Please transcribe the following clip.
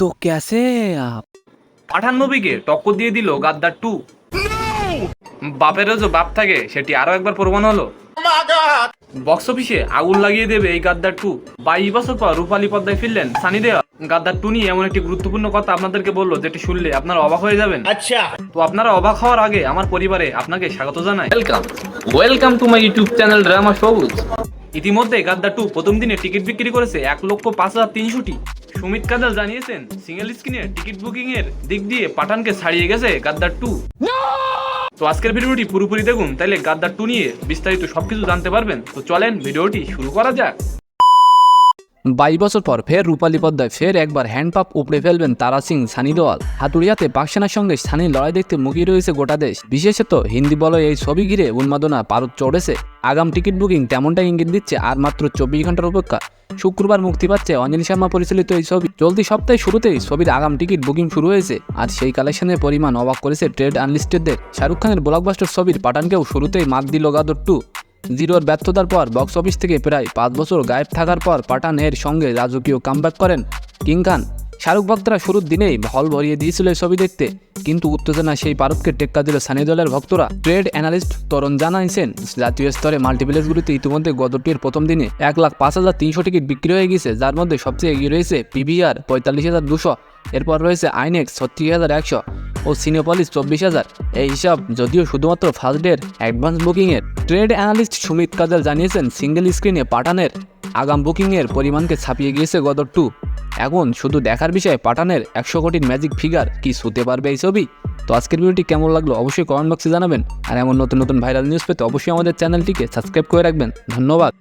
तो कैसे हैं आप? পাঠান মুভিকে টক্কর দিয়ে দিল গাদ্দার 2। বাপেরও যে বাপ থাকে সেটি আরো একবার প্রমাণ হলো। বক্স অফিসে আগুন লাগিয়ে দেবে এই গাদ্দার 2। 22 বছর পর রূপালী পর্দায় ফিরলেন সানি দেওয়াল। গাদ্দার 2 নিয়ে এমন একটি গুরুত্বপূর্ণ কথা আপনাদেরকে বললো যেটি শুনলে আপনারা অবাক হয়ে যাবেন। আচ্ছা, তো আপনারা অবাক হওয়ার আগে আমার পরিবারে আপনাকে স্বাগত জানাই। Welcome to my YouTube channel drama সবুজ। ইতিমধ্যে গাদ্দার 2 প্রথম দিনে টিকিট বিক্রি করেছে 1,05,300টি। সুমিত কাজল জানিয়েছেন সিঙ্গেল স্ক্রিনের টিকিট বুকিং এর দিক দিয়ে পাঠানকে ছাড়িয়ে গেছে গাদ্দার 2। তো আজকের ভিডিওটি পুরোপুরি দেখুন, তাইলে গাদ্দার 2 নিয়ে বিস্তারিত সবকিছু জানতে পারবেন। তো চলেন ভিডিওটি শুরু করা যাক। 22 বছর পর ফের রূপালী পর্দায় ফের একবার হ্যান্ডপাম্প উপড়ে ফেলবেন তারা সিং সানি দেওয়াল। হাতুড়িয়াতে পাকসেনার সঙ্গে সানির লড়াই দেখতে মুখিয়ে রয়েছে গোটা দেশ। বিশেষত হিন্দি বলে এই ছবি ঘিরে উন্মাদনা পারদ চড়েছে। আগাম টিকিট বুকিং তেমনটাই ইঙ্গিত দিচ্ছে আর মাত্র 24 ঘন্টার অপেক্ষা। শুক্রবার মুক্তি পাচ্ছে অনিল শর্মা পরিচালিত এই ছবি। চলতি সপ্তাহে শুরুতেই ছবির আগাম টিকিট বুকিং শুরু হয়েছে আর সেই কালেকশনের পরিমাণ অবাক করেছে ট্রেড আনলিস্টেডদের। শাহরুখ খানের ব্লকবাস্টার ছবির পাঠানকেও শুরুতেই মাত দিল গাদ্দার 2। জিরোর ব্যর্থতার পর বক্স অফিস থেকে প্রায় 5 বছর গায়েব থাকার পর পাঠানের সঙ্গে রাজকীয় কামব্যাক করেন কিং খান। শাহরুখ ভক্তরা শুরুর দিনেই হল ভরিয়ে দিয়েছিল এই ছবি দেখতে, কিন্তু উত্তেজনা সেই পারদকে টেক্কা দিল সানি দেওয়ালের ভক্তরা। ট্রেড অ্যানালিস্ট তরুণ জানাইছেন জাতীয় স্তরে মাল্টিপ্লেক্সগুলিতে ইতিমধ্যে গতটির প্রথম দিনে 1,05,300 টিকিট বিক্রি হয়ে গেছে, যার মধ্যে সবচেয়ে এগিয়ে রয়েছে পিভিআর 45,200, এরপর রয়েছে আইনেক্স 36,100 ও সিনেপলিস 24,000। এই হিসাব যদিও শুধুমাত্র ফার্স্ট ডের অ্যাডভান্স বুকিংয়ের। ট্রেড অ্যানালিস্ট সুমিত কাজল জানিয়েছেন সিঙ্গেল স্ক্রিনে পাঠানের আগাম বুকিংয়ের পরিমাণকে ছাপিয়ে গিয়েছে গাদ্দার 2। এখন শুধু দেখার বিষয় পাঠানের 100 কোটির ম্যাজিক ফিগার কি ছুঁতে পারবে এই ছবি। তো আজকের ভিডিওটি কেমন লাগলো অবশ্যই কমেন্ট বক্সে জানাবেন, আর এমন নতুন নতুন ভাইরাল নিউজ পেতে অবশ্যই আমাদের চ্যানেলটিকে সাবস্ক্রাইব করে রাখবেন। ধন্যবাদ।